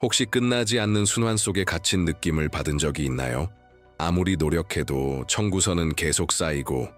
혹시 끝나지 않는 순환 속에 갇힌 느낌을 받은 적이 있나요? 아무리 노력해도 청구서는 계속 쌓이고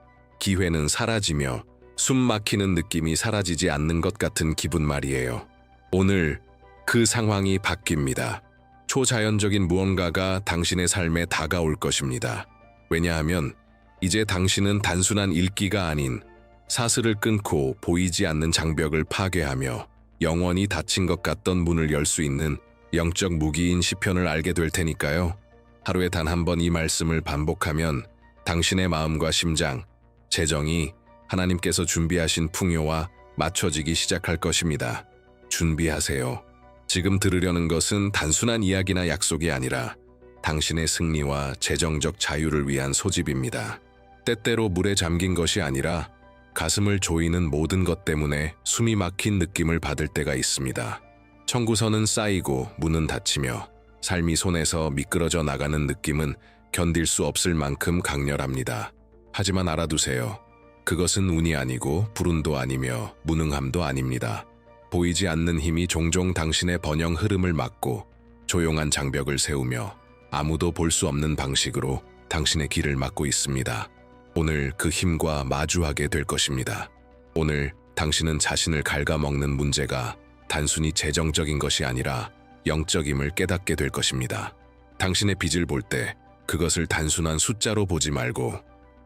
기회는 사라지며 숨 막히는 느낌이 사라지지 않는 것 같은 기분 말이에요. 오늘 그 상황이 바뀝니다. 초자연적인 무언가가 당신의 삶에 다가올 것입니다. 왜냐하면 이제 당신은 단순한 읽기가 아닌 사슬을 끊고 보이지 않는 장벽을 파괴하며 영원히 닫힌 것 같던 문을 열 수 있는 영적 무기인 시편을 알게 될 테니까요. 하루에 단 한 번 이 말씀을 반복하면 당신의 마음과 심장, 재정이 하나님께서 준비하신 풍요와 맞춰지기 시작할 것입니다. 준비하세요. 지금 들으려는 것은 단순한 이야기나 약속이 아니라 당신의 승리와 재정적 자유를 위한 소집입니다. 때때로 물에 잠긴 것이 아니라 가슴을 조이는 모든 것 때문에 숨이 막힌 느낌을 받을 때가 있습니다. 청구서는 쌓이고 문은 닫히며 삶이 손에서 미끄러져 나가는 느낌은 견딜 수 없을 만큼 강렬합니다. 하지만 알아두세요. 그것은 운이 아니고 불운도 아니며 무능함도 아닙니다. 보이지 않는 힘이 종종 당신의 번영 흐름을 막고 조용한 장벽을 세우며 아무도 볼 수 없는 방식으로 당신의 길을 막고 있습니다. 오늘 그 힘과 마주하게 될 것입니다. 오늘 당신은 자신을 갉아먹는 문제가 단순히 재정적인 것이 아니라 영적임을 깨닫게 될 것입니다. 당신의 빚을 볼 때 그것을 단순한 숫자로 보지 말고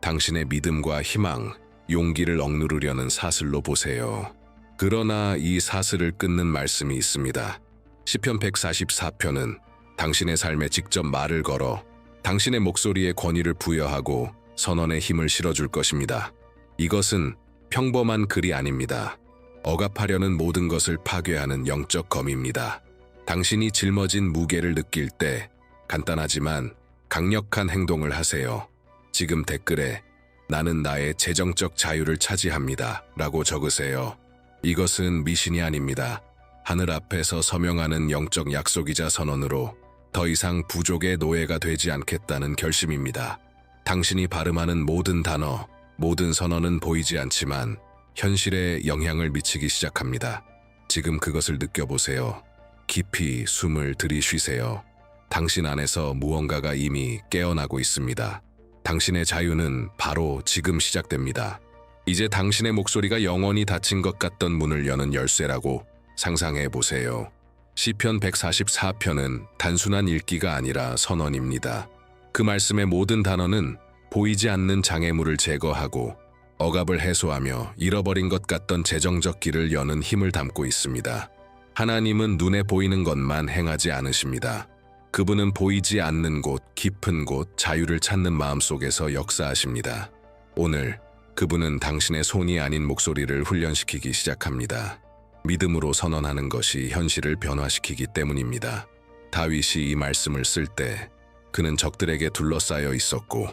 당신의 믿음과 희망, 용기를 억누르려는 사슬로 보세요. 그러나 이 사슬을 끊는 말씀이 있습니다. 시편 144편은 당신의 삶에 직접 말을 걸어 당신의 목소리에 권위를 부여하고 선언의 힘을 실어줄 것입니다. 이것은 평범한 글이 아닙니다. 억압하려는 모든 것을 파괴하는 영적 검입니다. 당신이 짊어진 무게를 느낄 때 간단하지만 강력한 행동을 하세요. 지금 댓글에 나는 나의 재정적 자유를 차지합니다 라고 적으세요. 이것은 미신이 아닙니다. 하늘 앞에서 서명하는 영적 약속이자 선언으로 더 이상 부족의 노예가 되지 않겠다는 결심입니다. 당신이 발음하는 모든 단어, 모든 선언은 보이지 않지만 현실에 영향을 미치기 시작합니다. 지금 그것을 느껴보세요. 깊이 숨을 들이쉬세요. 당신 안에서 무언가가 이미 깨어나고 있습니다. 당신의 자유는 바로 지금 시작됩니다. 이제 당신의 목소리가 영원히 닫힌 것 같던 문을 여는 열쇠라고 상상해 보세요. 시편 144편은 단순한 읽기가 아니라 선언입니다. 그 말씀의 모든 단어는 보이지 않는 장애물을 제거하고 억압을 해소하며 잃어버린 것 같던 재정적 길을 여는 힘을 담고 있습니다. 하나님은 눈에 보이는 것만 행하지 않으십니다. 그분은 보이지 않는 곳, 깊은 곳, 자유를 찾는 마음속에서 역사하십니다. 오늘 그분은 당신의 손이 아닌 목소리를 훈련시키기 시작합니다. 믿음으로 선언하는 것이 현실을 변화시키기 때문입니다. 다윗이 이 말씀을 쓸 때 그는 적들에게 둘러싸여 있었고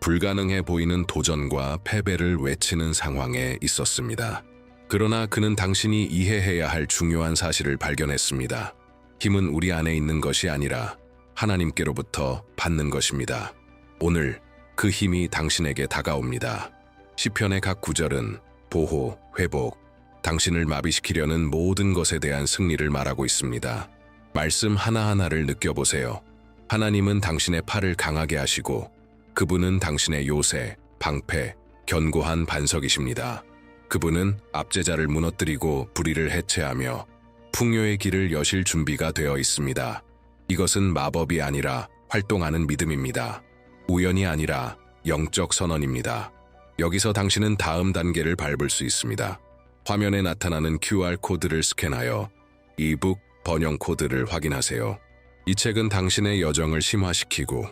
불가능해 보이는 도전과 패배를 외치는 상황에 있었습니다. 그러나 그는 당신이 이해해야 할 중요한 사실을 발견했습니다. 힘은 우리 안에 있는 것이 아니라 하나님께로부터 받는 것입니다. 오늘 그 힘이 당신에게 다가옵니다. 시편의 각 구절은 보호, 회복, 당신을 마비시키려는 모든 것에 대한 승리를 말하고 있습니다. 말씀 하나하나를 느껴보세요. 하나님은 당신의 팔을 강하게 하시고 그분은 당신의 요새, 방패, 견고한 반석이십니다. 그분은 압제자를 무너뜨리고 불의를 해체하며 풍요의 길을 여실 준비가 되어 있습니다. 이것은 마법이 아니라 활동하는 믿음입니다. 우연이 아니라 영적 선언입니다. 여기서 당신은 다음 단계를 밟을 수 있습니다. 화면에 나타나는 QR코드를 스캔하여 이북 번영 코드를 확인하세요. 이 책은 당신의 여정을 심화시키고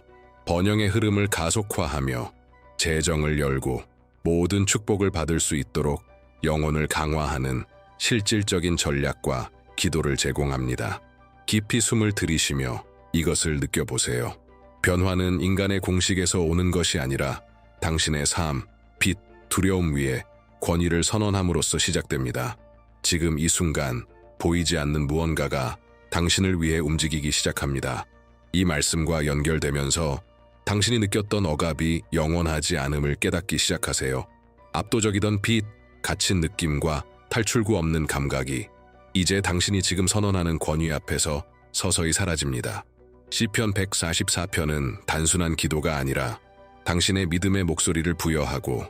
번영의 흐름을 가속화하며 재정을 열고 모든 축복을 받을 수 있도록 영혼을 강화하는 실질적인 전략과 기도를 제공합니다. 깊이 숨을 들이쉬며 이것을 느껴보세요. 변화는 인간의 공식에서 오는 것이 아니라 당신의 삶, 빛, 두려움 위에 권위를 선언함으로써 시작됩니다. 지금 이 순간 보이지 않는 무언가가 당신을 위해 움직이기 시작합니다. 이 말씀과 연결되면서 당신이 느꼈던 억압이 영원하지 않음을 깨닫기 시작하세요. 압도적이던 빛, 갇힌 느낌과 탈출구 없는 감각이 이제 당신이 지금 선언하는 권위 앞에서 서서히 사라집니다. 시편 144편은 단순한 기도가 아니라 당신의 믿음의 목소리를 부여하고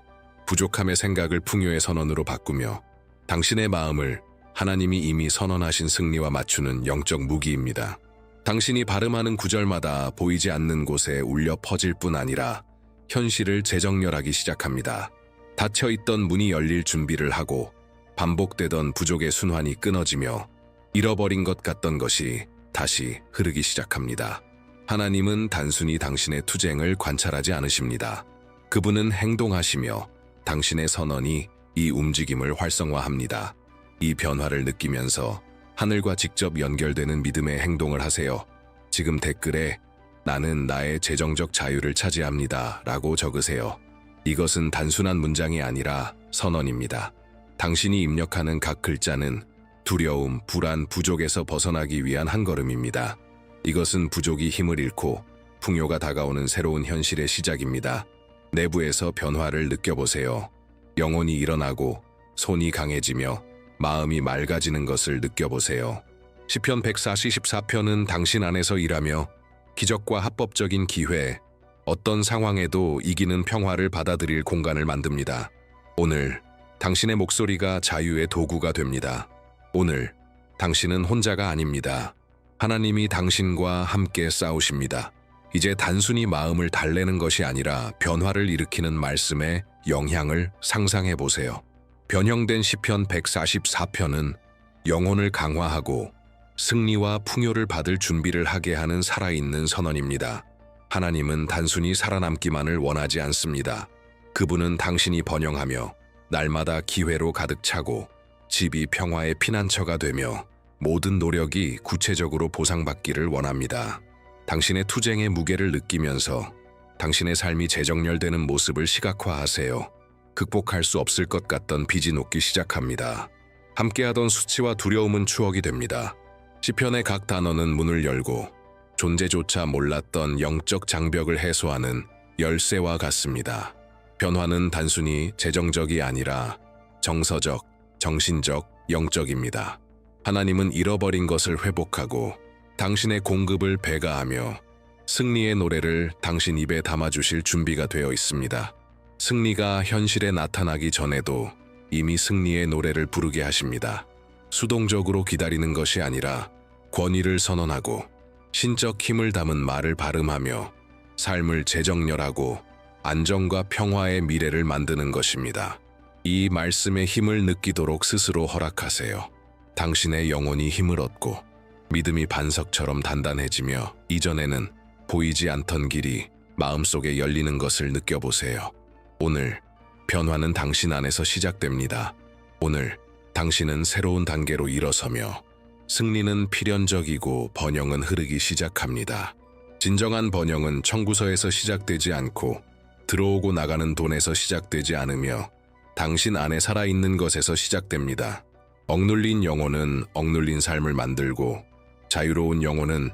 부족함의 생각을 풍요의 선언으로 바꾸며 당신의 마음을 하나님이 이미 선언하신 승리와 맞추는 영적 무기입니다. 당신이 발음하는 구절마다 보이지 않는 곳에 울려 퍼질 뿐 아니라 현실을 재정렬하기 시작합니다. 닫혀있던 문이 열릴 준비를 하고 반복되던 부족의 순환이 끊어지며 잃어버린 것 같던 것이 다시 흐르기 시작합니다. 하나님은 단순히 당신의 투쟁을 관찰하지 않으십니다. 그분은 행동하시며 당신의 선언이 이 움직임을 활성화합니다. 이 변화를 느끼면서 하늘과 직접 연결되는 믿음의 행동을 하세요. 지금 댓글에 나는 나의 재정적 자유를 차지합니다 라고 적으세요. 이것은 단순한 문장이 아니라 선언입니다. 당신이 입력하는 각 글자는 두려움, 불안, 부족에서 벗어나기 위한 한 걸음입니다. 이것은 부족이 힘을 잃고 풍요가 다가오는 새로운 현실의 시작입니다. 내부에서 변화를 느껴보세요. 영혼이 일어나고 손이 강해지며 마음이 맑아지는 것을 느껴보세요. 시편 144편은 당신 안에서 일하며 기적과 합법적인 기회, 어떤 상황에도 이기는 평화를 받아들일 공간을 만듭니다. 오늘 당신의 목소리가 자유의 도구가 됩니다. 오늘 당신은 혼자가 아닙니다. 하나님이 당신과 함께 싸우십니다. 이제 단순히 마음을 달래는 것이 아니라 변화를 일으키는 말씀의 영향을 상상해 보세요. 변형된 시편 144편은 영혼을 강화하고 승리와 풍요를 받을 준비를 하게 하는 살아있는 선언입니다. 하나님은 단순히 살아남기만을 원하지 않습니다. 그분은 당신이 번영하며 날마다 기회로 가득 차고 집이 평화의 피난처가 되며 모든 노력이 구체적으로 보상받기를 원합니다. 당신의 투쟁의 무게를 느끼면서 당신의 삶이 재정렬되는 모습을 시각화하세요. 극복할 수 없을 것 같던 빚이 녹기 시작합니다. 함께하던 수치와 두려움은 추억이 됩니다. 시편의 각 단어는 문을 열고 존재조차 몰랐던 영적 장벽을 해소하는 열쇠와 같습니다. 변화는 단순히 재정적이 아니라 정서적, 정신적, 영적입니다. 하나님은 잃어버린 것을 회복하고 당신의 공급을 배가하며 승리의 노래를 당신 입에 담아주실 준비가 되어 있습니다. 승리가 현실에 나타나기 전에도 이미 승리의 노래를 부르게 하십니다. 수동적으로 기다리는 것이 아니라 권위를 선언하고 신적 힘을 담은 말을 발음하며 삶을 재정렬하고 안정과 평화의 미래를 만드는 것입니다. 이 말씀의 힘을 느끼도록 스스로 허락하세요. 당신의 영혼이 힘을 얻고 믿음이 반석처럼 단단해지며 이전에는 보이지 않던 길이 마음속에 열리는 것을 느껴보세요. 오늘 변화는 당신 안에서 시작됩니다. 오늘 당신은 새로운 단계로 일어서며 승리는 필연적이고 번영은 흐르기 시작합니다. 진정한 번영은 청구서에서 시작되지 않고 들어오고 나가는 돈에서 시작되지 않으며 당신 안에 살아있는 것에서 시작됩니다. 억눌린 영혼은 억눌린 삶을 만들고 자유로운 영혼은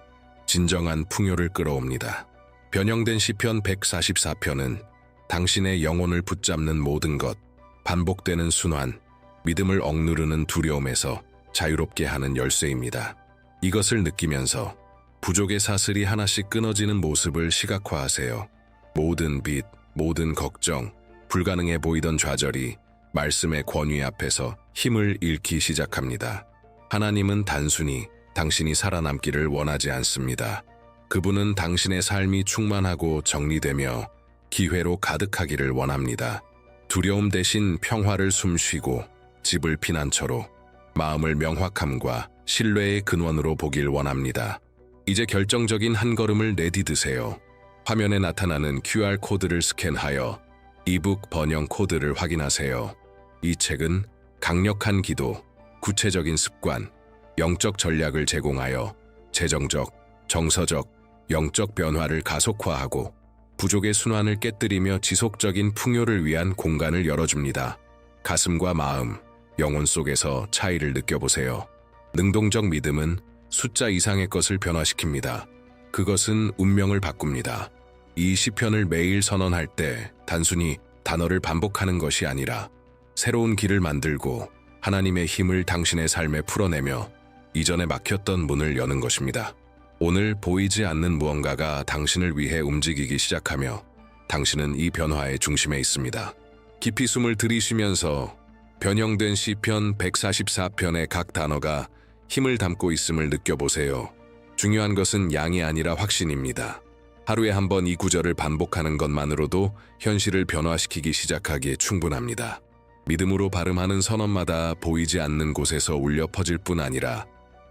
진정한 풍요를 끌어옵니다. 변형된 시편 144편은 당신의 영혼을 붙잡는 모든 것, 반복되는 순환, 믿음을 억누르는 두려움에서 자유롭게 하는 열쇠입니다. 이것을 느끼면서 부족의 사슬이 하나씩 끊어지는 모습을 시각화하세요. 모든 빚, 모든 걱정, 불가능해 보이던 좌절이 말씀의 권위 앞에서 힘을 잃기 시작합니다. 하나님은 단순히 당신이 살아남기를 원하지 않습니다. 그분은 당신의 삶이 충만하고 정리되며 기회로 가득하기를 원합니다. 두려움 대신 평화를 숨쉬고 집을 피난처로 마음을 명확함과 신뢰의 근원으로 보길 원합니다. 이제 결정적인 한 걸음을 내디드세요. 화면에 나타나는 QR코드를 스캔하여 이북 번영 코드를 확인하세요. 이 책은 강력한 기도, 구체적인 습관, 영적 전략을 제공하여 재정적, 정서적, 영적 변화를 가속화하고 부족의 순환을 깨뜨리며 지속적인 풍요를 위한 공간을 열어줍니다. 가슴과 마음, 영혼 속에서 차이를 느껴보세요. 능동적 믿음은 숫자 이상의 것을 변화시킵니다. 그것은 운명을 바꿉니다. 이 시편을 매일 선언할 때 단순히 단어를 반복하는 것이 아니라 새로운 길을 만들고 하나님의 힘을 당신의 삶에 풀어내며 이전에 막혔던 문을 여는 것입니다. 오늘 보이지 않는 무언가가 당신을 위해 움직이기 시작하며 당신은 이 변화의 중심에 있습니다. 깊이 숨을 들이쉬면서 변형된 시편 144편의 각 단어가 힘을 담고 있음을 느껴보세요. 중요한 것은 양이 아니라 확신입니다. 하루에 한 번 이 구절을 반복하는 것만으로도 현실을 변화시키기 시작하기에 충분합니다. 믿음으로 발음하는 선언마다 보이지 않는 곳에서 울려 퍼질 뿐 아니라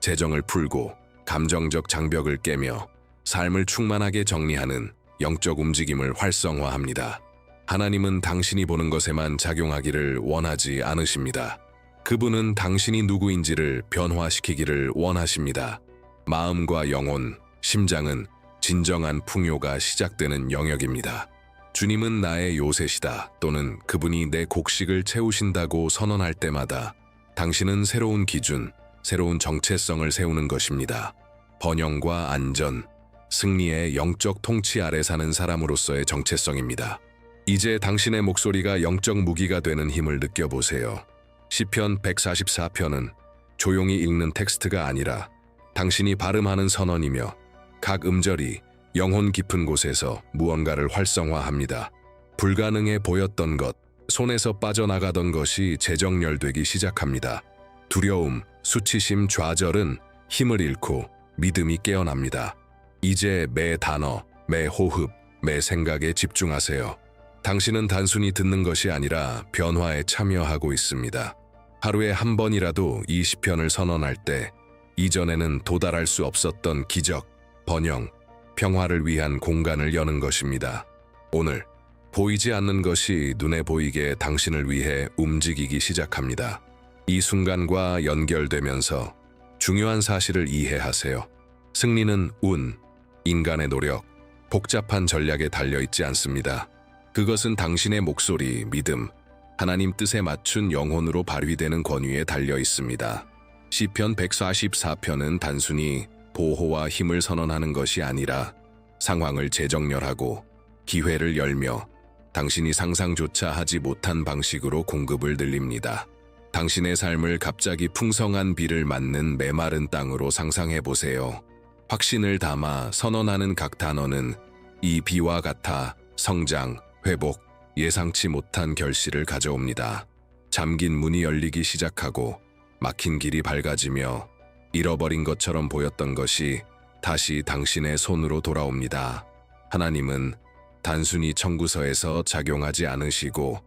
재정을 풀고 감정적 장벽을 깨며 삶을 충만하게 정리하는 영적 움직임을 활성화합니다. 하나님은 당신이 보는 것에만 작용하기를 원하지 않으십니다. 그분은 당신이 누구인지를 변화시키기를 원하십니다. 마음과 영혼, 심장은 진정한 풍요가 시작되는 영역입니다. 주님은 나의 요새시다 또는 그분이 내 곡식을 채우신다고 선언할 때마다 당신은 새로운 기준, 새로운 정체성을 세우는 것입니다. 번영과 안전, 승리의 영적 통치 아래 사는 사람으로서의 정체성입니다. 이제 당신의 목소리가 영적 무기가 되는 힘을 느껴보세요. 시편 144편은 조용히 읽는 텍스트가 아니라 당신이 발음하는 선언이며 각 음절이 영혼 깊은 곳에서 무언가를 활성화합니다. 불가능해 보였던 것, 손에서 빠져나가던 것이 재정렬되기 시작합니다. 두려움, 수치심, 좌절은 힘을 잃고 믿음이 깨어납니다. 이제 매 단어, 매 호흡, 매 생각에 집중하세요. 당신은 단순히 듣는 것이 아니라 변화에 참여하고 있습니다. 하루에 한 번이라도 이 시편을 선언할 때 이전에는 도달할 수 없었던 기적, 번영, 평화를 위한 공간을 여는 것입니다. 오늘 보이지 않는 것이 눈에 보이게 당신을 위해 움직이기 시작합니다. 이 순간과 연결되면서 중요한 사실을 이해하세요. 승리는 운, 인간의 노력, 복잡한 전략에 달려있지 않습니다. 그것은 당신의 목소리, 믿음, 하나님 뜻에 맞춘 영혼으로 발휘되는 권위에 달려 있습니다. 시편 144편은 단순히 보호와 힘을 선언하는 것이 아니라 상황을 재정렬하고 기회를 열며 당신이 상상조차 하지 못한 방식으로 공급을 늘립니다. 당신의 삶을 갑자기 풍성한 비를 맞는 메마른 땅으로 상상해 보세요. 확신을 담아 선언하는 각 단어는 이 비와 같아 성장, 회복, 예상치 못한 결실을 가져옵니다. 잠긴 문이 열리기 시작하고 막힌 길이 밝아지며 잃어버린 것처럼 보였던 것이 다시 당신의 손으로 돌아옵니다. 하나님은 단순히 청구서에서 작용하지 않으시고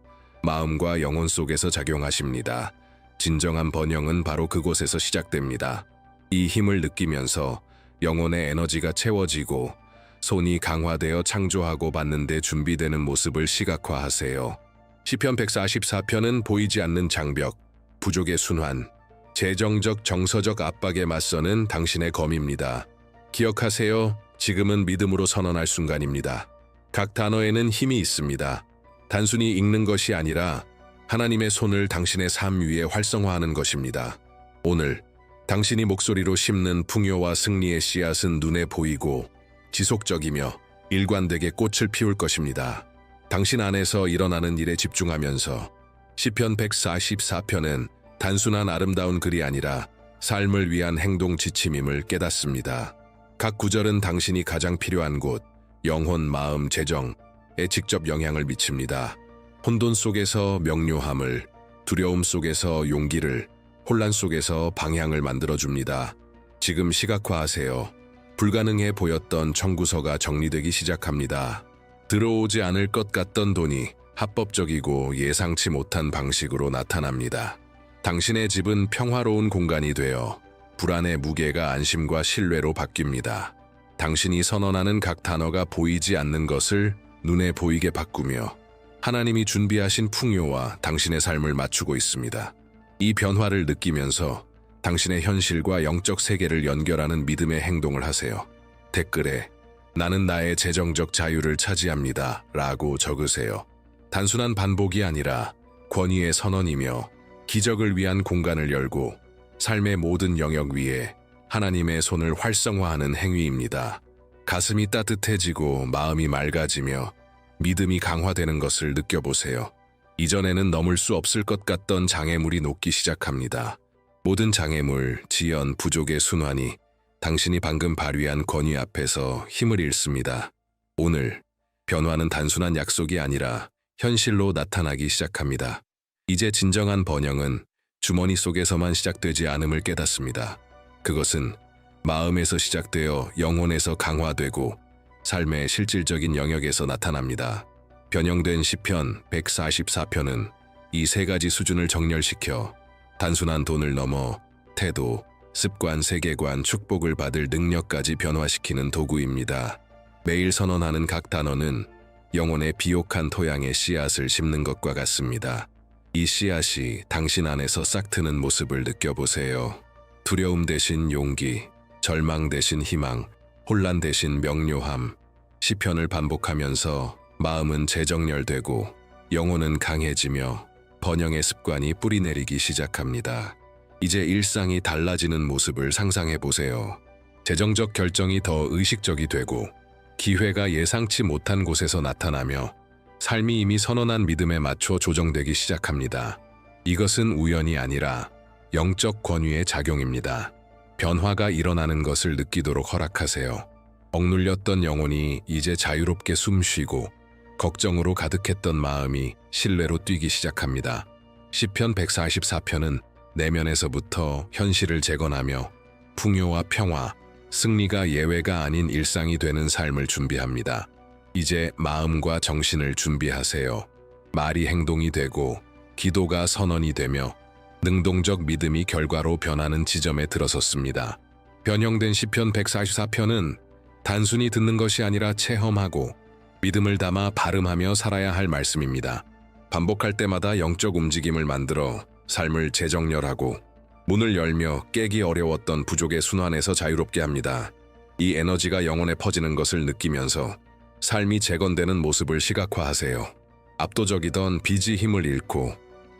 마음과 영혼 속에서 작용하십니다. 진정한 번영은 바로 그곳에서 시작됩니다. 이 힘을 느끼면서 영혼의 에너지가 채워지고 손이 강화되어 창조하고 받는데 준비되는 모습을 시각화하세요. 시편 144편은 보이지 않는 장벽, 부족의 순환, 재정적 정서적 압박에 맞서는 당신의 검입니다. 기억하세요. 지금은 믿음으로 선언할 순간입니다. 각 단어에는 힘이 있습니다. 단순히 읽는 것이 아니라 하나님의 손을 당신의 삶 위에 활성화하는 것입니다. 오늘 당신이 목소리로 심는 풍요와 승리의 씨앗은 눈에 보이고 지속적이며 일관되게 꽃을 피울 것입니다. 당신 안에서 일어나는 일에 집중하면서 시편 144편은 단순한 아름다운 글이 아니라 삶을 위한 행동 지침임을 깨닫습니다. 각 구절은 당신이 가장 필요한 곳, 영혼, 마음, 재정에 직접 영향을 미칩니다. 혼돈 속에서 명료함을, 두려움 속에서 용기를, 혼란 속에서 방향을 만들어줍니다. 지금 시각화하세요. 불가능해 보였던 청구서가 정리되기 시작합니다. 들어오지 않을 것 같던 돈이 합법적이고 예상치 못한 방식으로 나타납니다. 당신의 집은 평화로운 공간이 되어 불안의 무게가 안심과 신뢰로 바뀝니다. 당신이 선언하는 각 단어가 보이지 않는 것을 눈에 보이게 바꾸며 하나님이 준비하신 풍요와 당신의 삶을 맞추고 있습니다. 이 변화를 느끼면서 당신의 현실과 영적 세계를 연결하는 믿음의 행동을 하세요. 댓글에 나는 나의 재정적 자유를 차지합니다 라고 적으세요. 단순한 반복이 아니라 권위의 선언이며 기적을 위한 공간을 열고 삶의 모든 영역 위에 하나님의 손을 활성화하는 행위입니다. 가슴이 따뜻해지고 마음이 맑아지며 믿음이 강화되는 것을 느껴보세요. 이전에는 넘을 수 없을 것 같던 장애물이 녹기 시작합니다. 모든 장애물, 지연, 부족의 순환이 당신이 방금 발휘한 권위 앞에서 힘을 잃습니다. 오늘 변화는 단순한 약속이 아니라 현실로 나타나기 시작합니다. 이제 진정한 번영은 주머니 속에서만 시작되지 않음을 깨닫습니다. 그것은 마음에서 시작되어 영혼에서 강화되고 삶의 실질적인 영역에서 나타납니다. 변형된 시편 144편은 이 세 가지 수준을 정렬시켜 단순한 돈을 넘어 태도, 습관, 세계관, 축복을 받을 능력까지 변화시키는 도구입니다. 매일 선언하는 각 단어는 영혼의 비옥한 토양에 씨앗을 심는 것과 같습니다. 이 씨앗이 당신 안에서 싹트는 모습을 느껴보세요. 두려움 대신 용기, 절망 대신 희망, 혼란 대신 명료함. 시편을 반복하면서 마음은 재정렬되고 영혼은 강해지며 번영의 습관이 뿌리내리기 시작합니다. 이제 일상이 달라지는 모습을 상상해 보세요. 재정적 결정이 더 의식적이 되고 기회가 예상치 못한 곳에서 나타나며 삶이 이미 선언한 믿음에 맞춰 조정되기 시작합니다. 이것은 우연이 아니라 영적 권위의 작용입니다. 변화가 일어나는 것을 느끼도록 허락하세요. 억눌렸던 영혼이 이제 자유롭게 숨쉬고 걱정으로 가득했던 마음이 신뢰로 뛰기 시작합니다. 시편 144편은 내면에서부터 현실을 재건하며 풍요와 평화, 승리가 예외가 아닌 일상이 되는 삶을 준비합니다. 이제 마음과 정신을 준비하세요. 말이 행동이 되고 기도가 선언이 되며 능동적 믿음이 결과로 변하는 지점에 들어섰습니다. 변형된 시편 144편은 단순히 듣는 것이 아니라 체험하고 믿음을 담아 발음하며 살아야 할 말씀입니다. 반복할 때마다 영적 움직임을 만들어 삶을 재정렬하고 문을 열며 깨기 어려웠던 부족의 순환에서 자유롭게 합니다. 이 에너지가 영혼에 퍼지는 것을 느끼면서 삶이 재건되는 모습을 시각화하세요. 압도적이던 빚이 힘을 잃고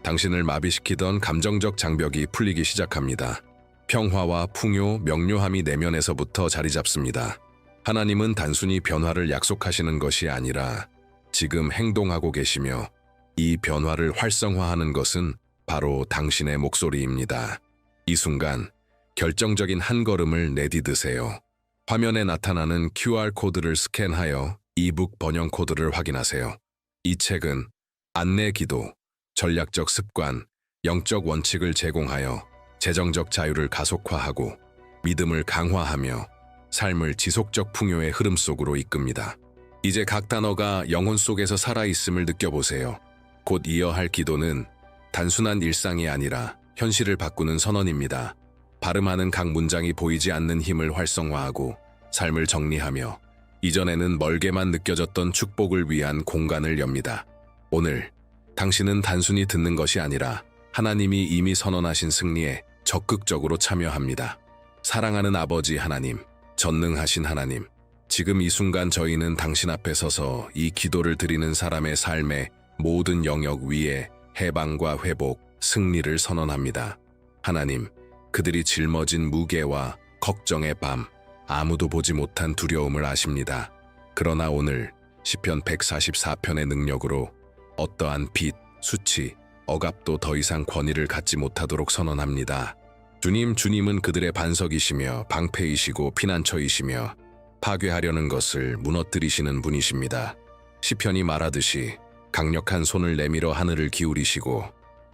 당신을 마비시키던 감정적 장벽이 풀리기 시작합니다. 평화와 풍요, 명료함이 내면에서부터 자리 잡습니다. 하나님은 단순히 변화를 약속하시는 것이 아니라 지금 행동하고 계시며 이 변화를 활성화하는 것은 바로 당신의 목소리입니다. 이 순간 결정적인 한 걸음을 내디드세요. 화면에 나타나는 QR코드를 스캔하여 이북 번영 코드를 확인하세요. 이 책은 안내 기도, 전략적 습관, 영적 원칙을 제공하여 재정적 자유를 가속화하고 믿음을 강화하며 삶을 지속적 풍요의 흐름 속으로 이끕니다. 이제 각 단어가 영혼 속에서 살아있음을 느껴보세요. 곧 이어야 할 기도는 단순한 일상이 아니라 현실을 바꾸는 선언입니다. 발음하는 각 문장이 보이지 않는 힘을 활성화하고 삶을 정리하며 이전에는 멀게만 느껴졌던 축복을 위한 공간을 엽니다. 오늘 당신은 단순히 듣는 것이 아니라 하나님이 이미 선언하신 승리에 적극적으로 참여합니다. 사랑하는 아버지 하나님, 전능하신 하나님, 지금 이 순간 저희는 당신 앞에 서서 이 기도를 드리는 사람의 삶의 모든 영역 위에 해방과 회복, 승리를 선언합니다. 하나님, 그들이 짊어진 무게와 걱정의 밤, 아무도 보지 못한 두려움을 아십니다. 그러나 오늘 시편 144편의 능력으로 어떠한 빚, 수치, 억압도 더 이상 권위를 갖지 못하도록 선언합니다. 주님은 그들의 반석이시며 방패이시고 피난처이시며 파괴하려는 것을 무너뜨리시는 분이십니다. 시편이 말하듯이 강력한 손을 내밀어 하늘을 기울이시고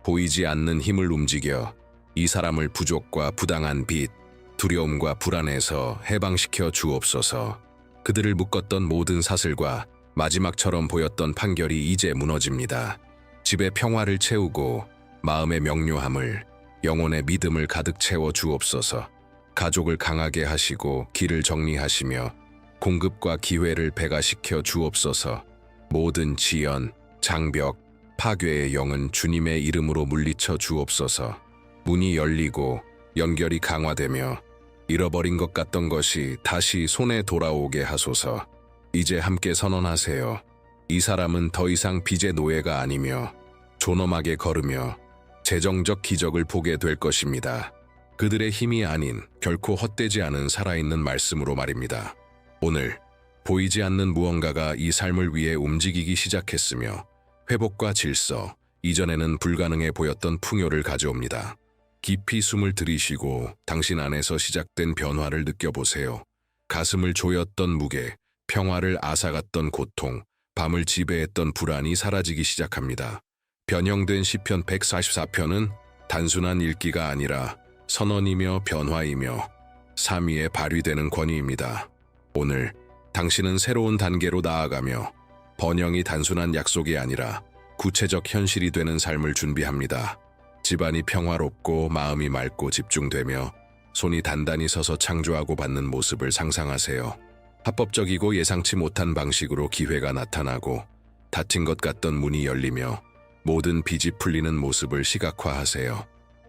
보이지 않는 힘을 움직여 이 사람을 부족과 부당한 빚, 두려움과 불안에서 해방시켜 주옵소서. 그들을 묶었던 모든 사슬과 마지막처럼 보였던 판결이 이제 무너집니다. 집의 평화를 채우고 마음의 명료함을, 영혼의 믿음을 가득 채워 주옵소서. 가족을 강하게 하시고 길을 정리하시며 공급과 기회를 배가시켜 주옵소서. 모든 지연, 장벽, 파괴의 영은 주님의 이름으로 물리쳐 주옵소서. 문이 열리고 연결이 강화되며 잃어버린 것 같던 것이 다시 손에 돌아오게 하소서. 이제 함께 선언하세요. 이 사람은 더 이상 빚의 노예가 아니며 존엄하게 걸으며 재정적 기적을 보게 될 것입니다. 그들의 힘이 아닌 결코 헛되지 않은 살아있는 말씀으로 말입니다. 오늘 보이지 않는 무언가가 이 삶을 위해 움직이기 시작했으며 회복과 질서, 이전에는 불가능해 보였던 풍요를 가져옵니다. 깊이 숨을 들이쉬고 당신 안에서 시작된 변화를 느껴보세요. 가슴을 조였던 무게, 평화를 앗아갔던 고통, 밤을 지배했던 불안이 사라지기 시작합니다. 변형된 시편 144편은 단순한 읽기가 아니라 선언이며 변화이며 삶 위에 발휘되는 권위입니다. 오늘 당신은 새로운 단계로 나아가며 번영이 단순한 약속이 아니라 구체적 현실이 되는 삶을 준비합니다. 집안이 평화롭고 마음이 맑고 집중되며 손이 단단히 서서 창조하고 받는 모습을 상상하세요. 합법적이고 예상치 못한 방식으로 기회가 나타나고 닫힌 것 같던 문이 열리며 모든 빚이 풀리는 모습을 시각화하세요.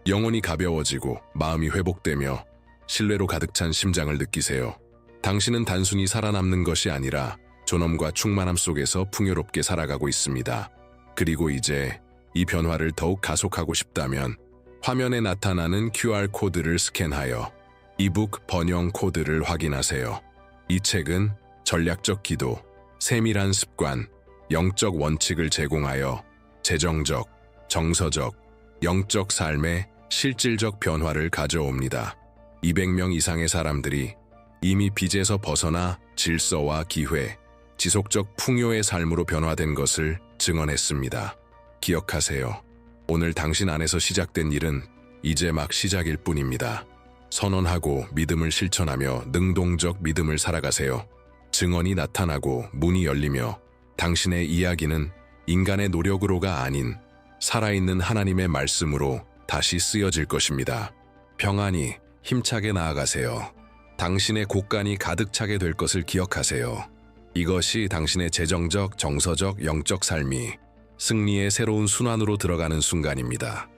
영혼이 가벼워지고 마음이 회복되며 신뢰로 가득 찬 심장을 느끼세요. 당신은 단순히 살아남는 것이 아니라 존엄과 충만함 속에서 풍요롭게 살아가고 있습니다. 그리고 이제 이 변화를 더욱 가속하고 싶다면 화면에 나타나는 QR코드를 스캔하여 이북 번영 코드를 확인하세요. 이 책은 전략적 기도, 세밀한 습관, 영적 원칙을 제공하여 재정적, 정서적, 영적 삶의 실질적 변화를 가져옵니다. 200명 이상의 사람들이 이미 빚에서 벗어나 질서와 기회, 지속적 풍요의 삶으로 변화된 것을 증언했습니다. 기억하세요. 오늘 당신 안에서 시작된 일은 이제 막 시작일 뿐입니다. 선언하고 믿음을 실천하며 능동적 믿음을 살아가세요. 증언이 나타나고 문이 열리며 당신의 이야기는 인간의 노력으로가 아닌 살아있는 하나님의 말씀으로 다시 쓰여질 것입니다. 평안히 힘차게 나아가세요. 당신의 곳간이 가득 차게 될 것을 기억하세요. 이것이 당신의 재정적, 정서적, 영적 삶이 승리의 새로운 순환으로 들어가는 순간입니다.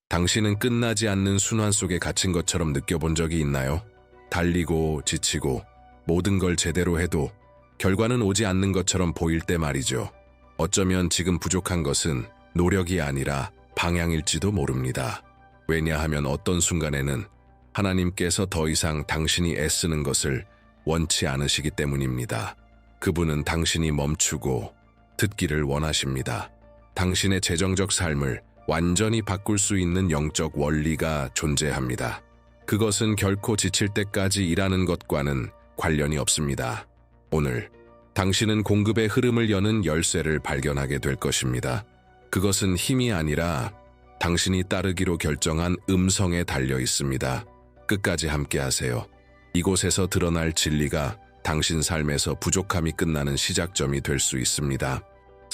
당신은 끝나지 않는 순환 속에 갇힌 것처럼 느껴본 적이 있나요? 달리고 지치고 모든 걸 제대로 해도 결과는 오지 않는 것처럼 보일 때 말이죠. 어쩌면 지금 부족한 것은 노력이 아니라 방향일지도 모릅니다. 왜냐하면 어떤 순간에는 하나님께서 더 이상 당신이 애쓰는 것을 원치 않으시기 때문입니다. 그분은 당신이 멈추고 듣기를 원하십니다. 당신의 재정적 삶을 완전히 바꿀 수 있는 영적 원리가 존재합니다. 그것은 결코 지칠 때까지 일하는 것과는 관련이 없습니다. 오늘 당신은 공급의 흐름을 여는 열쇠를 발견하게 될 것입니다. 그것은 힘이 아니라 당신이 따르기로 결정한 음성에 달려 있습니다. 끝까지 함께하세요. 이곳에서 드러날 진리가 당신 삶에서 부족함이 끝나는 시작점이 될 수 있습니다.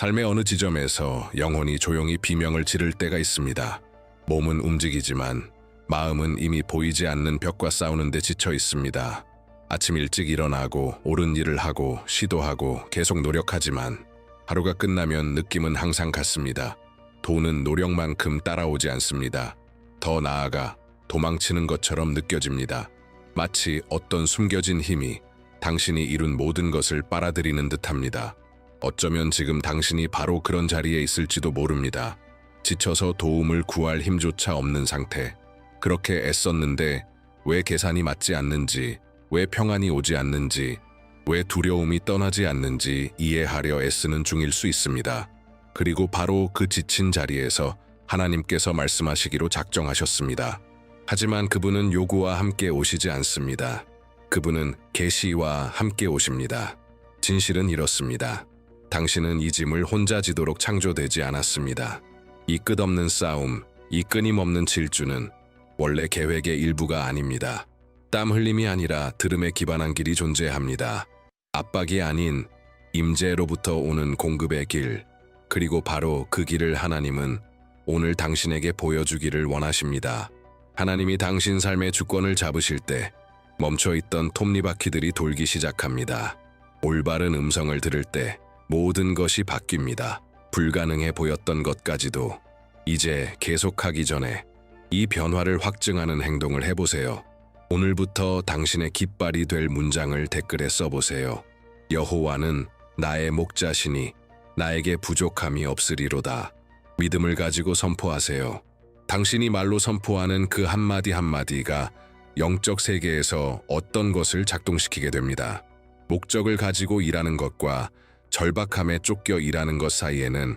삶의 어느 지점에서 영혼이 조용히 비명을 지를 때가 있습니다. 몸은 움직이지만 마음은 이미 보이지 않는 벽과 싸우는 데 지쳐 있습니다. 아침 일찍 일어나고 옳은 일을 하고 시도하고 계속 노력하지만 하루가 끝나면 느낌은 항상 같습니다. 돈은 노력만큼 따라오지 않습니다. 더 나아가 도망치는 것처럼 느껴집니다. 마치 어떤 숨겨진 힘이 당신이 이룬 모든 것을 빨아들이는 듯합니다. 어쩌면 지금 당신이 바로 그런 자리에 있을지도 모릅니다. 지쳐서 도움을 구할 힘조차 없는 상태. 그렇게 애썼는데 왜 계산이 맞지 않는지, 왜 평안이 오지 않는지, 왜 두려움이 떠나지 않는지 이해하려 애쓰는 중일 수 있습니다. 그리고 바로 그 지친 자리에서 하나님께서 말씀하시기로 작정하셨습니다. 하지만 그분은 요구와 함께 오시지 않습니다. 그분은 계시와 함께 오십니다. 진실은 이렇습니다. 당신은 이 짐을 혼자 지도록 창조되지 않았습니다. 이 끝없는 싸움, 이 끊임없는 질주는 원래 계획의 일부가 아닙니다. 땀 흘림이 아니라 들음에 기반한 길이 존재합니다. 압박이 아닌 임재로부터 오는 공급의 길, 그리고 바로 그 길을 하나님은 오늘 당신에게 보여주기를 원하십니다. 하나님이 당신 삶의 주권을 잡으실 때 멈춰있던 톱니바퀴들이 돌기 시작합니다. 올바른 음성을 들을 때 모든 것이 바뀝니다. 불가능해 보였던 것까지도 이제 계속하기 전에 이 변화를 확증하는 행동을 해보세요. 오늘부터 당신의 깃발이 될 문장을 댓글에 써보세요. 여호와는 나의 목자시니 나에게 부족함이 없으리로다. 믿음을 가지고 선포하세요. 당신이 말로 선포하는 그 한마디 한마디가 영적 세계에서 어떤 것을 작동시키게 됩니다. 목적을 가지고 일하는 것과 절박함에 쫓겨 일하는 것 사이에는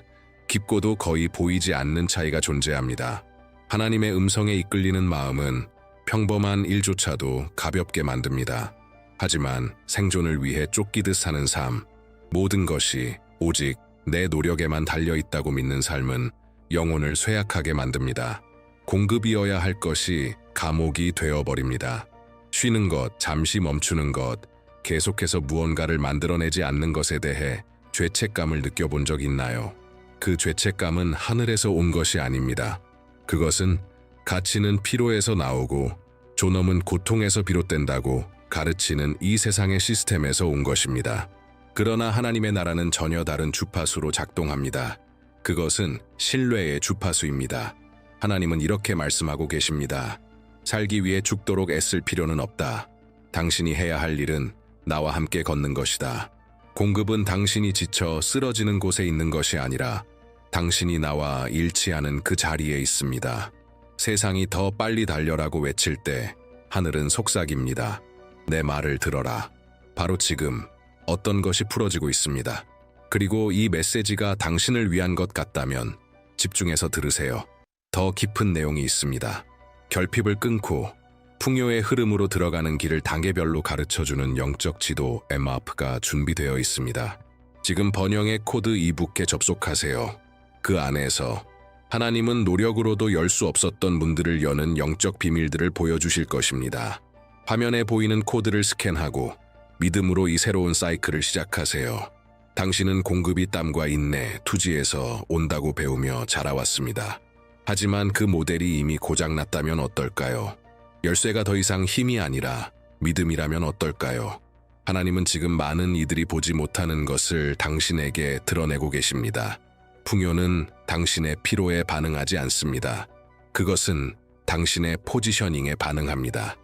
깊고도 거의 보이지 않는 차이가 존재합니다. 하나님의 음성에 이끌리는 마음은 평범한 일조차도 가볍게 만듭니다. 하지만 생존을 위해 쫓기듯 사는 삶, 모든 것이 오직 내 노력에만 달려있다고 믿는 삶은 영혼을 쇠약하게 만듭니다. 공급이어야 할 것이 감옥이 되어버립니다. 쉬는 것, 잠시 멈추는 것, 계속해서 무언가를 만들어내지 않는 것에 대해 죄책감을 느껴본 적 있나요? 그 죄책감은 하늘에서 온 것이 아닙니다. 그것은 가치는 피로에서 나오고 존엄은 고통에서 비롯된다고 가르치는 이 세상의 시스템에서 온 것입니다. 그러나 하나님의 나라는 전혀 다른 주파수로 작동합니다. 그것은 신뢰의 주파수입니다. 하나님은 이렇게 말씀하고 계십니다. 살기 위해 죽도록 애쓸 필요는 없다. 당신이 해야 할 일은 나와 함께 걷는 것이다. 공급은 당신이 지쳐 쓰러지는 곳에 있는 것이 아니라 당신이 나와 일치하는 그 자리에 있습니다. 세상이 더 빨리 달려라고 외칠 때 하늘은 속삭입니다. 내 말을 들어라. 바로 지금 어떤 것이 풀어지고 있습니다. 그리고 이 메시지가 당신을 위한 것 같다면 집중해서 들으세요. 더 깊은 내용이 있습니다. 결핍을 끊고 풍요의 흐름으로 들어가는 길을 단계별로 가르쳐주는 영적 지도 MRF가 준비되어 있습니다. 지금 번영의 코드 이북에 접속하세요. 그 안에서 하나님은 노력으로도 열 수 없었던 문들을 여는 영적 비밀들을 보여주실 것입니다. 화면에 보이는 코드를 스캔하고 믿음으로 이 새로운 사이클을 시작하세요. 당신은 공급이 땀과 인내, 투지에서 온다고 배우며 자라왔습니다. 하지만 그 모델이 이미 고장났다면 어떨까요? 열쇠가 더 이상 힘이 아니라 믿음이라면 어떨까요? 하나님은 지금 많은 이들이 보지 못하는 것을 당신에게 드러내고 계십니다. 풍요는 당신의 피로에 반응하지 않습니다. 그것은 당신의 포지셔닝에 반응합니다.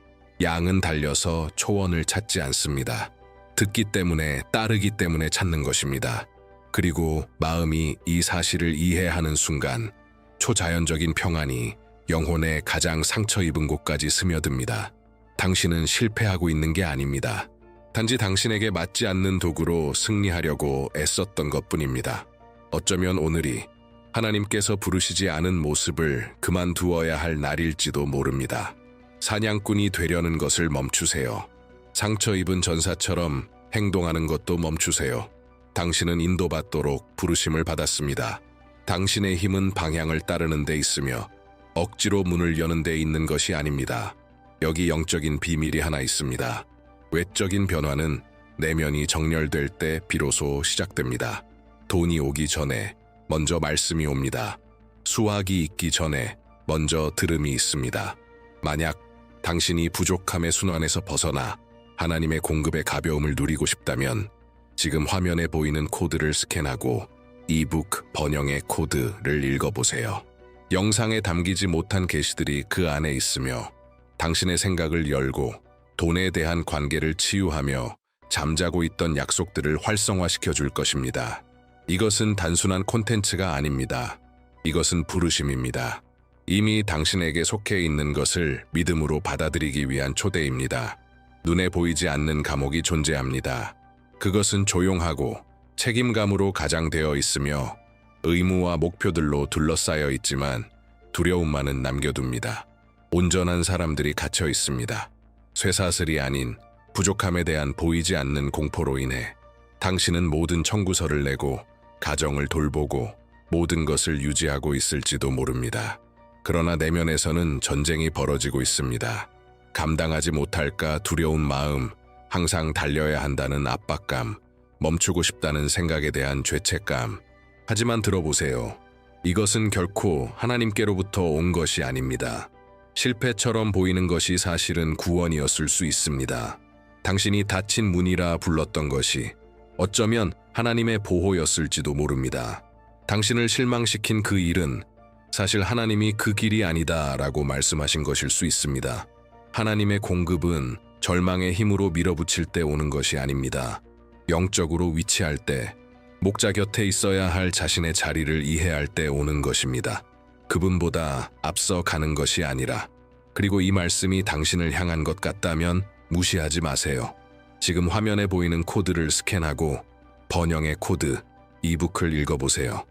양은 달려서 초원을 찾지 않습니다. 듣기 때문에, 따르기 때문에 찾는 것입니다. 그리고 마음이 이 사실을 이해하는 순간 초자연적인 평안이 영혼의 가장 상처 입은 곳까지 스며듭니다. 당신은 실패하고 있는 게 아닙니다. 단지 당신에게 맞지 않는 도구로 승리하려고 애썼던 것뿐입니다. 어쩌면 오늘이 하나님께서 부르시지 않은 모습을 그만두어야 할 날일지도 모릅니다. 사냥꾼이 되려는 것을 멈추세요. 상처 입은 전사처럼 행동하는 것도 멈추세요. 당신은 인도받도록 부르심을 받았습니다. 당신의 힘은 방향을 따르는 데 있으며 억지로 문을 여는 데 있는 것이 아닙니다. 여기 영적인 비밀이 하나 있습니다. 외적인 변화는 내면이 정렬될 때 비로소 시작됩니다. 돈이 오기 전에 먼저 말씀이 옵니다. 수확이 있기 전에 먼저 들음이 있습니다. 만약 당신이 부족함의 순환에서 벗어나 하나님의 공급의 가벼움을 누리고 싶다면 지금 화면에 보이는 코드를 스캔하고 이북 번영의 코드를 읽어보세요. 영상에 담기지 못한 계시들이 그 안에 있으며 당신의 생각을 열고 돈에 대한 관계를 치유하며 잠자고 있던 약속들을 활성화시켜 줄 것입니다. 이것은 단순한 콘텐츠가 아닙니다. 이것은 부르심입니다. 이미 당신에게 속해 있는 것을 믿음으로 받아들이기 위한 초대입니다. 눈에 보이지 않는 감옥이 존재합니다. 그것은 조용하고 책임감으로 가장되어 있으며 의무와 목표들로 둘러싸여 있지만 두려움만은 남겨둡니다. 온전한 사람들이 갇혀 있습니다. 쇠사슬이 아닌 부족함에 대한 보이지 않는 공포로 인해 당신은 모든 청구서를 내고 가정을 돌보고 모든 것을 유지하고 있을지도 모릅니다. 그러나 내면에서는 전쟁이 벌어지고 있습니다. 감당하지 못할까 두려운 마음, 항상 달려야 한다는 압박감, 멈추고 싶다는 생각에 대한 죄책감. 하지만 들어보세요. 이것은 결코 하나님께로부터 온 것이 아닙니다. 실패처럼 보이는 것이 사실은 구원이었을 수 있습니다. 당신이 닫힌 문이라 불렀던 것이 어쩌면 하나님의 보호였을지도 모릅니다. 당신을 실망시킨 그 일은 사실 하나님이 그 길이 아니다라고 말씀하신 것일 수 있습니다. 하나님의 공급은 절망의 힘으로 밀어붙일 때 오는 것이 아닙니다. 영적으로 위치할 때, 목자 곁에 있어야 할 자신의 자리를 이해할 때 오는 것입니다. 그분보다 앞서 가는 것이 아니라. 그리고 이 말씀이 당신을 향한 것 같다면 무시하지 마세요. 지금 화면에 보이는 코드를 스캔하고 번영의 코드, 이북을 읽어보세요.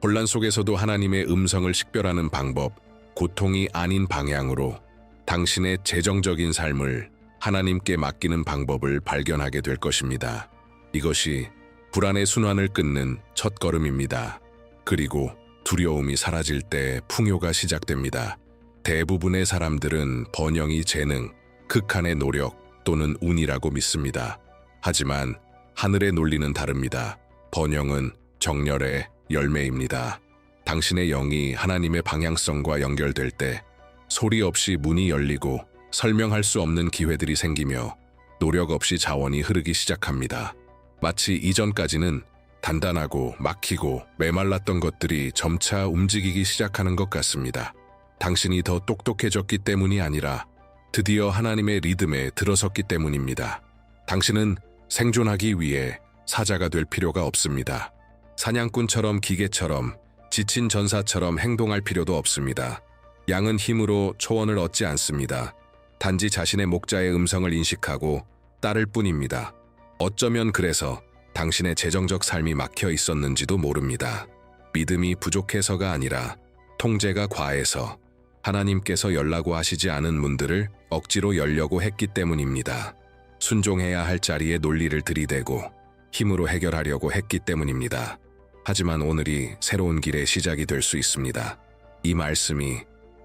혼란 속에서도 하나님의 음성을 식별하는 방법, 고통이 아닌 방향으로 당신의 재정적인 삶을 하나님께 맡기는 방법을 발견하게 될 것입니다. 이것이 불안의 순환을 끊는 첫걸음입니다. 그리고 두려움이 사라질 때 풍요가 시작됩니다. 대부분의 사람들은 번영이 재능, 극한의 노력 또는 운이라고 믿습니다. 하지만 하늘의 논리는 다릅니다. 번영은 정열의 열매입니다. 당신의 영이 하나님의 방향성과 연결될 때 소리 없이 문이 열리고 설명할 수 없는 기회들이 생기며 노력 없이 자원이 흐르기 시작합니다. 마치 이전까지는 단단하고 막히고 메말랐던 것들이 점차 움직이기 시작하는 것 같습니다. 당신이 더 똑똑해졌기 때문이 아니라 드디어 하나님의 리듬에 들어섰기 때문입니다. 당신은 생존하기 위해 사자가 될 필요가 없습니다. 사냥꾼처럼 기계처럼 지친 전사처럼 행동할 필요도 없습니다. 양은 힘으로 초원을 얻지 않습니다. 단지 자신의 목자의 음성을 인식하고 따를 뿐입니다. 어쩌면 그래서 당신의 재정적 삶이 막혀 있었는지도 모릅니다. 믿음이 부족해서가 아니라 통제가 과해서 하나님께서 열라고 하시지 않은 문들을 억지로 열려고 했기 때문입니다. 순종해야 할 자리에 논리를 들이대고 힘으로 해결하려고 했기 때문입니다. 하지만 오늘이 새로운 길의 시작이 될 수 있습니다. 이 말씀이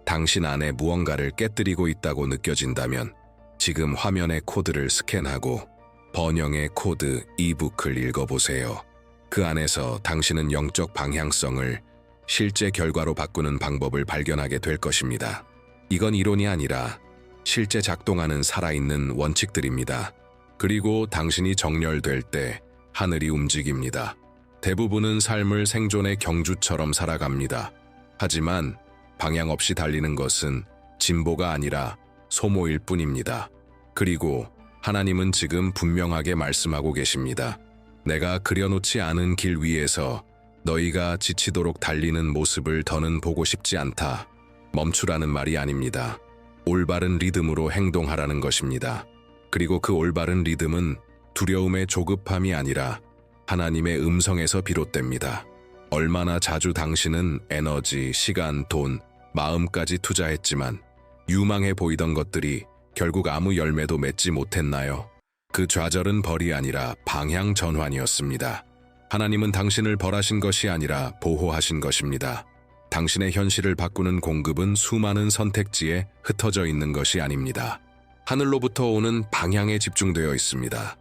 당신 안에 무언가를 깨뜨리고 있다고 느껴진다면 지금 화면의 코드를 스캔하고 번영의 코드 이북을 읽어보세요. 그 안에서 당신은 영적 방향성을 실제 결과로 바꾸는 방법을 발견하게 될 것입니다. 이건 이론이 아니라 실제 작동하는 살아있는 원칙들입니다. 그리고 당신이 정렬될 때 하늘이 움직입니다. 대부분은 삶을 생존의 경주처럼 살아갑니다. 하지만 방향 없이 달리는 것은 진보가 아니라 소모일 뿐입니다. 그리고 하나님은 지금 분명하게 말씀하고 계십니다. 내가 그려놓지 않은 길 위에서 너희가 지치도록 달리는 모습을 더는 보고 싶지 않다. 멈추라는 말이 아닙니다. 올바른 리듬으로 행동하라는 것입니다. 그리고 그 올바른 리듬은 두려움의 조급함이 아니라 하나님의 음성에서 비롯됩니다. 얼마나 자주 당신은 에너지, 시간, 돈, 마음까지 투자했지만 유망해 보이던 것들이 결국 아무 열매도 맺지 못했나요? 그 좌절은 벌이 아니라 방향 전환이었습니다. 하나님은 당신을 벌하신 것이 아니라 보호하신 것입니다. 당신의 현실을 바꾸는 공급은 수많은 선택지에 흩어져 있는 것이 아닙니다. 하늘로부터 오는 방향에 집중되어 있습니다.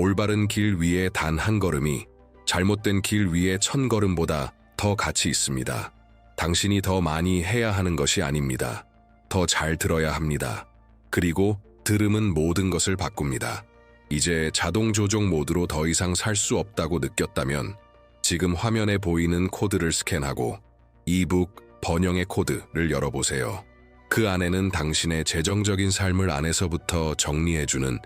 올바른 길 위에 단 한 걸음이 잘못된 길 위에 1000걸음보다 더 가치 있습니다. 당신이 더 많이 해야 하는 것이 아닙니다. 더 잘 들어야 합니다. 그리고 들음은 모든 것을 바꿉니다. 이제 자동 조종 모드로 더 이상 살 수 없다고 느꼈다면 지금 화면에 보이는 코드를 스캔하고 이북 번영의 코드를 열어보세요. 그 안에는 당신의 재정적인 삶을 안에서부터 정리해주는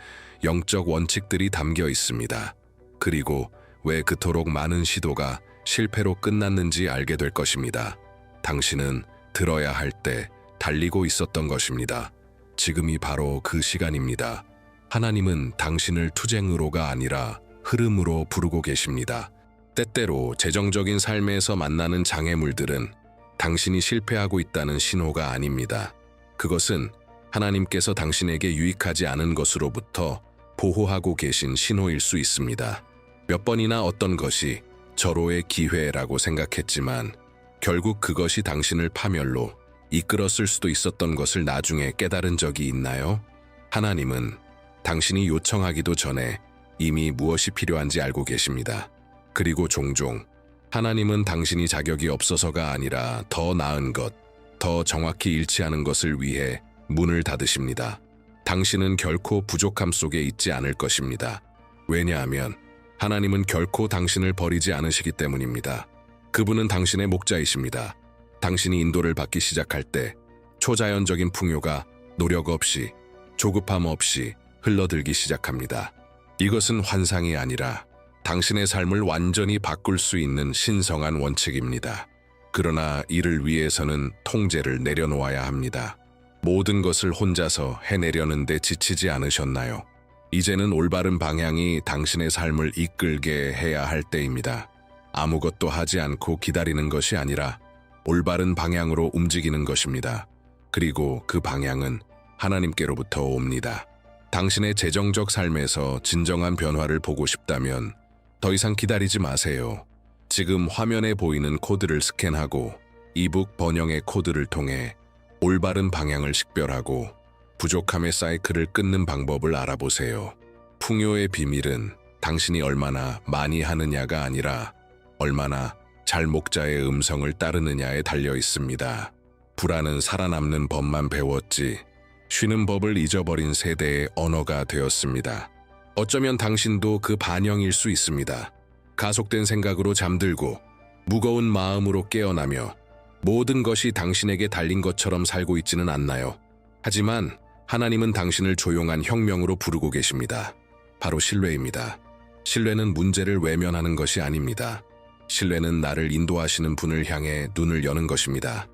영적 원칙들이 담겨 있습니다. 그리고 왜 그토록 많은 시도가 실패로 끝났는지 알게 될 것입니다. 당신은 들어야 할 때 달리고 있었던 것입니다. 지금이 바로 그 시간입니다. 하나님은 당신을 투쟁으로가 아니라 흐름으로 부르고 계십니다. 때때로 재정적인 삶에서 만나는 장애물들은 당신이 실패하고 있다는 신호가 아닙니다. 그것은 하나님께서 당신에게 유익하지 않은 것으로부터 보호하고 계신 신호일 수 있습니다. 몇 번이나 어떤 것이 절호의 기회라고 생각했지만 결국 그것이 당신을 파멸로 이끌었을 수도 있었던 것을 나중에 깨달은 적이 있나요? 하나님은 당신이 요청하기도 전에 이미 무엇이 필요한지 알고 계십니다. 그리고 종종 하나님은 당신이 자격이 없어서가 아니라 더 나은 것, 더 정확히 일치하는 것을 위해 문을 닫으십니다. 당신은 결코 부족함 속에 있지 않을 것입니다. 왜냐하면 하나님은 결코 당신을 버리지 않으시기 때문입니다. 그분은 당신의 목자이십니다. 당신이 인도를 받기 시작할 때 초자연적인 풍요가 노력 없이, 조급함 없이 흘러들기 시작합니다. 이것은 환상이 아니라 당신의 삶을 완전히 바꿀 수 있는 신성한 원칙입니다. 그러나 이를 위해서는 통제를 내려놓아야 합니다. 모든 것을 혼자서 해내려는데 지치지 않으셨나요? 이제는 올바른 방향이 당신의 삶을 이끌게 해야 할 때입니다. 아무것도 하지 않고 기다리는 것이 아니라 올바른 방향으로 움직이는 것입니다. 그리고 그 방향은 하나님께로부터 옵니다. 당신의 재정적 삶에서 진정한 변화를 보고 싶다면 더 이상 기다리지 마세요. 지금 화면에 보이는 코드를 스캔하고 이북 번영의 코드를 통해 올바른 방향을 식별하고 부족함의 사이클을 끊는 방법을 알아보세요. 풍요의 비밀은 당신이 얼마나 많이 하느냐가 아니라 얼마나 잘 목자의 음성을 따르느냐에 달려 있습니다. 불안은 살아남는 법만 배웠지 쉬는 법을 잊어버린 세대의 언어가 되었습니다. 어쩌면 당신도 그 반영일 수 있습니다. 가속된 생각으로 잠들고 무거운 마음으로 깨어나며 모든 것이 당신에게 달린 것처럼 살고 있지는 않나요? 하지만 하나님은 당신을 조용한 혁명으로 부르고 계십니다. 바로 신뢰입니다. 신뢰는 문제를 외면하는 것이 아닙니다. 신뢰는 나를 인도하시는 분을 향해 눈을 여는 것입니다.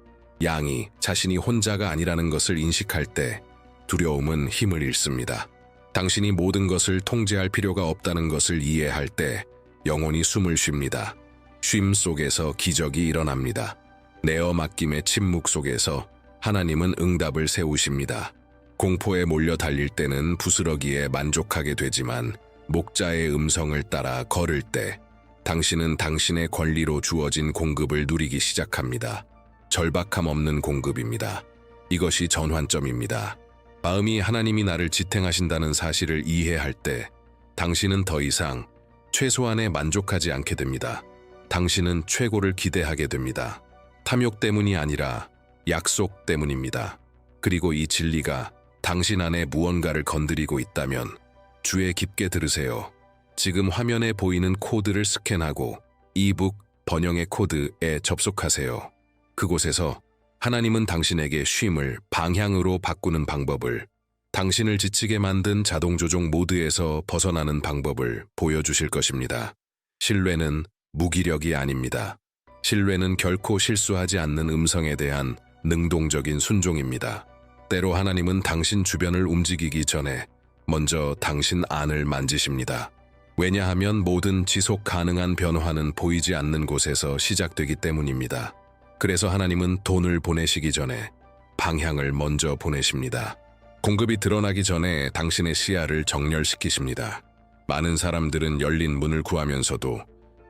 양이 자신이 혼자가 아니라는 것을 인식할 때 두려움은 힘을 잃습니다. 당신이 모든 것을 통제할 필요가 없다는 것을 이해할 때 영혼이 숨을 쉽니다. 쉼 속에서 기적이 일어납니다. 내어 맡김의 침묵 속에서 하나님은 응답을 세우십니다. 공포에 몰려 달릴 때는 부스러기에 만족하게 되지만 목자의 음성을 따라 걸을 때 당신은 당신의 권리로 주어진 공급을 누리기 시작합니다. 절박함 없는 공급입니다. 이것이 전환점입니다. 마음이 하나님이 나를 지탱하신다는 사실을 이해할 때 당신은 더 이상 최소한에 만족하지 않게 됩니다. 당신은 최고를 기대하게 됩니다. 탐욕 때문이 아니라 약속 때문입니다. 그리고 이 진리가 당신 안에 무언가를 건드리고 있다면 주의 깊게 들으세요. 지금 화면에 보이는 코드를 스캔하고 이북 번영의 코드에 접속하세요. 그곳에서 하나님은 당신에게 쉼을 방향으로 바꾸는 방법을, 당신을 지치게 만든 자동조종 모드에서 벗어나는 방법을 보여주실 것입니다. 신뢰는 무기력이 아닙니다. 신뢰는 결코 실수하지 않는 음성에 대한 능동적인 순종입니다. 때로 하나님은 당신 주변을 움직이기 전에 먼저 당신 안을 만지십니다. 왜냐하면 모든 지속 가능한 변화는 보이지 않는 곳에서 시작되기 때문입니다. 그래서 하나님은 돈을 보내시기 전에 방향을 먼저 보내십니다. 공급이 드러나기 전에 당신의 시야를 정렬시키십니다. 많은 사람들은 열린 문을 구하면서도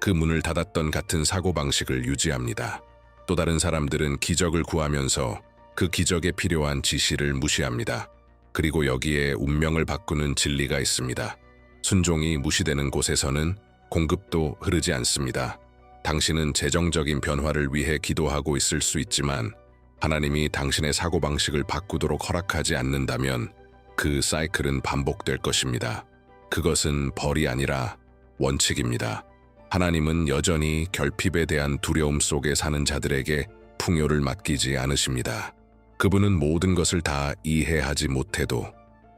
그 문을 닫았던 같은 사고방식을 유지합니다. 또 다른 사람들은 기적을 구하면서 그 기적에 필요한 지시를 무시합니다. 그리고 여기에 운명을 바꾸는 진리가 있습니다. 순종이 무시되는 곳에서는 공급도 흐르지 않습니다. 당신은 재정적인 변화를 위해 기도하고 있을 수 있지만 하나님이 당신의 사고방식을 바꾸도록 허락하지 않는다면 그 사이클은 반복될 것입니다. 그것은 벌이 아니라 원칙입니다. 하나님은 여전히 결핍에 대한 두려움 속에 사는 자들에게 풍요를 맡기지 않으십니다. 그분은 모든 것을 다 이해하지 못해도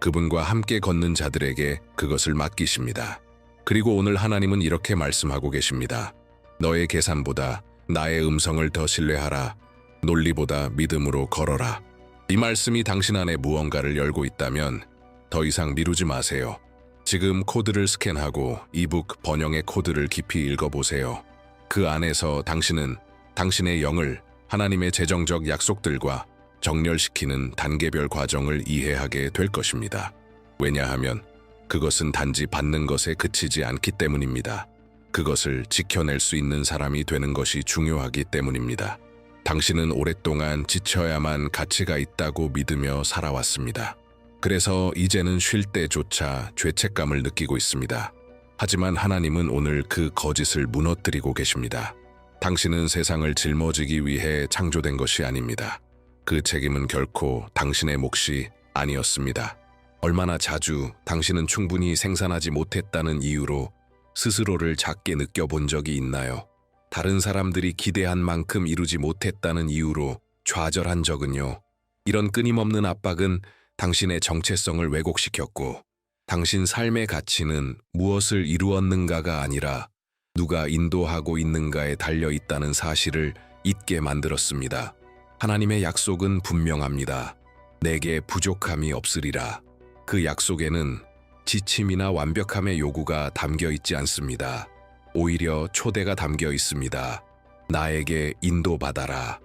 그분과 함께 걷는 자들에게 그것을 맡기십니다. 그리고 오늘 하나님은 이렇게 말씀하고 계십니다. 너의 계산보다 나의 음성을 더 신뢰하라. 논리보다 믿음으로 걸어라. 이 말씀이 당신 안에 무언가를 열고 있다면 더 이상 미루지 마세요. 지금 코드를 스캔하고 이북 번영의 코드를 깊이 읽어보세요. 그 안에서 당신은 당신의 영을 하나님의 재정적 약속들과 정렬시키는 단계별 과정을 이해하게 될 것입니다. 왜냐하면 그것은 단지 받는 것에 그치지 않기 때문입니다. 그것을 지켜낼 수 있는 사람이 되는 것이 중요하기 때문입니다. 당신은 오랫동안 지쳐야만 가치가 있다고 믿으며 살아왔습니다. 그래서 이제는 쉴 때조차 죄책감을 느끼고 있습니다. 하지만 하나님은 오늘 그 거짓을 무너뜨리고 계십니다. 당신은 세상을 짊어지기 위해 창조된 것이 아닙니다. 그 책임은 결코 당신의 몫이 아니었습니다. 얼마나 자주 당신은 충분히 생산하지 못했다는 이유로 스스로를 작게 느껴본 적이 있나요? 다른 사람들이 기대한 만큼 이루지 못했다는 이유로 좌절한 적은요? 이런 끊임없는 압박은 당신의 정체성을 왜곡시켰고 당신 삶의 가치는 무엇을 이루었는가가 아니라 누가 인도하고 있는가에 달려있다는 사실을 잊게 만들었습니다. 하나님의 약속은 분명합니다. 내게 부족함이 없으리라. 그 약속에는 지침이나 완벽함의 요구가 담겨 있지 않습니다. 오히려 초대가 담겨 있습니다. 나에게 인도받아라.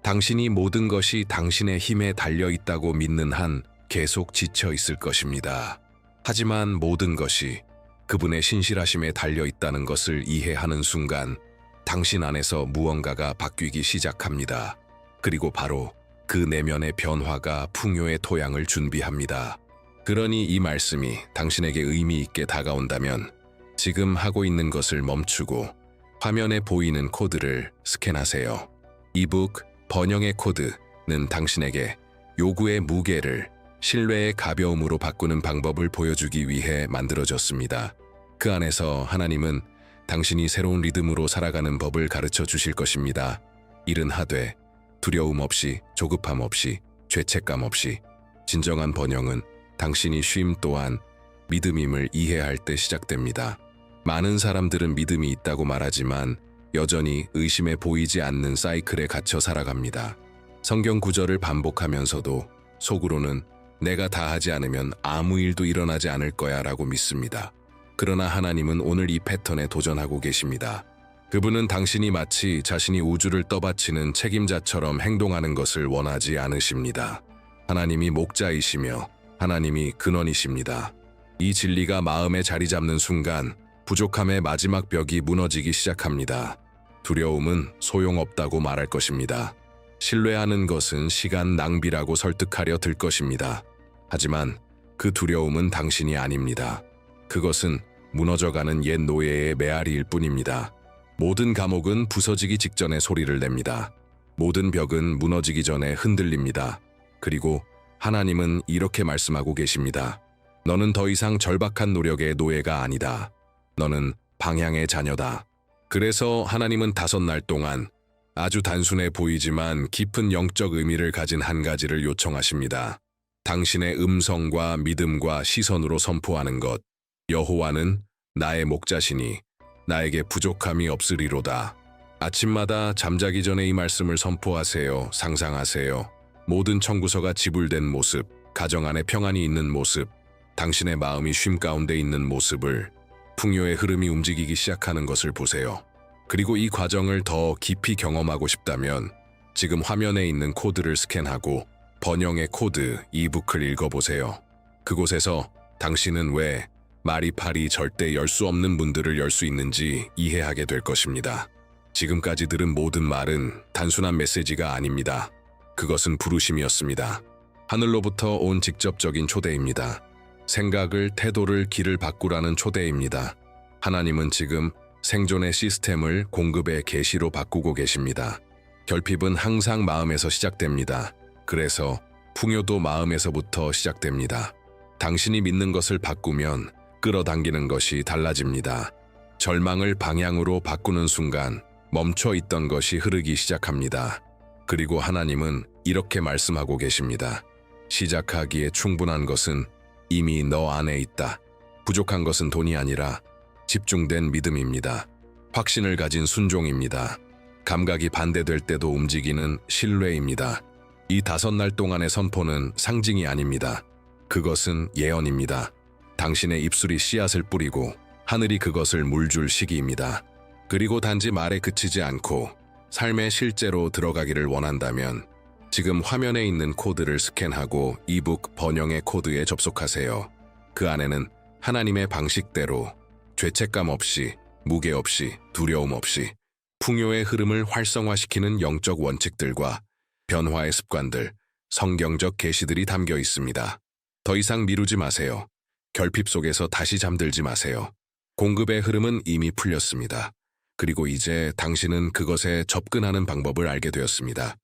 당신이 모든 것이 당신의 힘에 달려 있다고 믿는 한 계속 지쳐 있을 것입니다. 하지만 모든 것이 그분의 신실하심에 달려 있다는 것을 이해하는 순간 당신 안에서 무언가가 바뀌기 시작합니다. 그리고 바로 그 내면의 변화가 풍요의 토양을 준비합니다. 그러니 이 말씀이 당신에게 의미 있게 다가온다면 지금 하고 있는 것을 멈추고 화면에 보이는 코드를 스캔하세요. 이북 번영의 코드는 당신에게 요구의 무게를 신뢰의 가벼움으로 바꾸는 방법을 보여주기 위해 만들어졌습니다. 그 안에서 하나님은 당신이 새로운 리듬으로 살아가는 법을 가르쳐 주실 것입니다. 일은 하되 두려움 없이, 조급함 없이, 죄책감 없이. 진정한 번영은 당신이 쉼 또한 믿음임을 이해할 때 시작됩니다. 많은 사람들은 믿음이 있다고 말하지만 여전히 의심에 보이지 않는 사이클에 갇혀 살아갑니다. 성경 구절을 반복하면서도 속으로는 내가 다 하지 않으면 아무 일도 일어나지 않을 거야 라고 믿습니다. 그러나 하나님은 오늘 이 패턴에 도전하고 계십니다. 그분은 당신이 마치 자신이 우주를 떠받치는 책임자처럼 행동하는 것을 원하지 않으십니다. 하나님이 목자이시며 하나님이 근원이십니다. 이 진리가 마음에 자리 잡는 순간 부족함의 마지막 벽이 무너지기 시작합니다. 두려움은 소용없다고 말할 것입니다. 신뢰하는 것은 시간 낭비라고 설득하려 들 것입니다. 하지만 그 두려움은 당신이 아닙니다. 그것은 무너져가는 옛 노예의 메아리일 뿐입니다. 모든 감옥은 부서지기 직전에 소리를 냅니다. 모든 벽은 무너지기 전에 흔들립니다. 그리고 하나님은 이렇게 말씀하고 계십니다. 너는 더 이상 절박한 노력의 노예가 아니다. 너는 방향의 자녀다. 그래서 하나님은 5날 동안 아주 단순해 보이지만 깊은 영적 의미를 가진 한 가지를 요청하십니다. 당신의 음성과 믿음과 시선으로 선포하는 것. 여호와는 나의 목자시니 나에게 부족함이 없으리로다. 아침마다 잠자기 전에 이 말씀을 선포하세요. 상상하세요. 모든 청구서가 지불된 모습, 가정 안에 평안이 있는 모습, 당신의 마음이 쉼 가운데 있는 모습을, 풍요의 흐름이 움직이기 시작하는 것을 보세요. 그리고 이 과정을 더 깊이 경험하고 싶다면 지금 화면에 있는 코드를 스캔하고 번영의 코드 이북을 읽어보세요. 그곳에서 당신은 왜 마리팔이 절대 열 수 없는 문들을 열 수 있는지 이해하게 될 것입니다. 지금까지 들은 모든 말은 단순한 메시지가 아닙니다. 그것은 부르심이었습니다. 하늘로부터 온 직접적인 초대입니다. 생각을, 태도를, 길을 바꾸라는 초대입니다. 하나님은 지금 생존의 시스템을 공급의 계시로 바꾸고 계십니다. 결핍은 항상 마음에서 시작됩니다. 그래서 풍요도 마음에서부터 시작됩니다. 당신이 믿는 것을 바꾸면 끌어당기는 것이 달라집니다. 절망을 방향으로 바꾸는 순간 멈춰 있던 것이 흐르기 시작합니다. 그리고 하나님은 이렇게 말씀하고 계십니다. 시작하기에 충분한 것은 이미 너 안에 있다. 부족한 것은 돈이 아니라 집중된 믿음입니다. 확신을 가진 순종입니다. 감각이 반대될 때도 움직이는 신뢰입니다. 이 5날 동안의 선포는 상징이 아닙니다. 그것은 예언입니다. 당신의 입술이 씨앗을 뿌리고 하늘이 그것을 물줄 시기입니다. 그리고 단지 말에 그치지 않고 삶의 실제로 들어가기를 원한다면 지금 화면에 있는 코드를 스캔하고 이북 번영의 코드에 접속하세요. 그 안에는 하나님의 방식대로 죄책감 없이, 무게 없이, 두려움 없이 풍요의 흐름을 활성화시키는 영적 원칙들과 변화의 습관들, 성경적 계시들이 담겨 있습니다. 더 이상 미루지 마세요. 결핍 속에서 다시 잠들지 마세요. 공급의 흐름은 이미 풀렸습니다. 그리고 이제 당신은 그것에 접근하는 방법을 알게 되었습니다.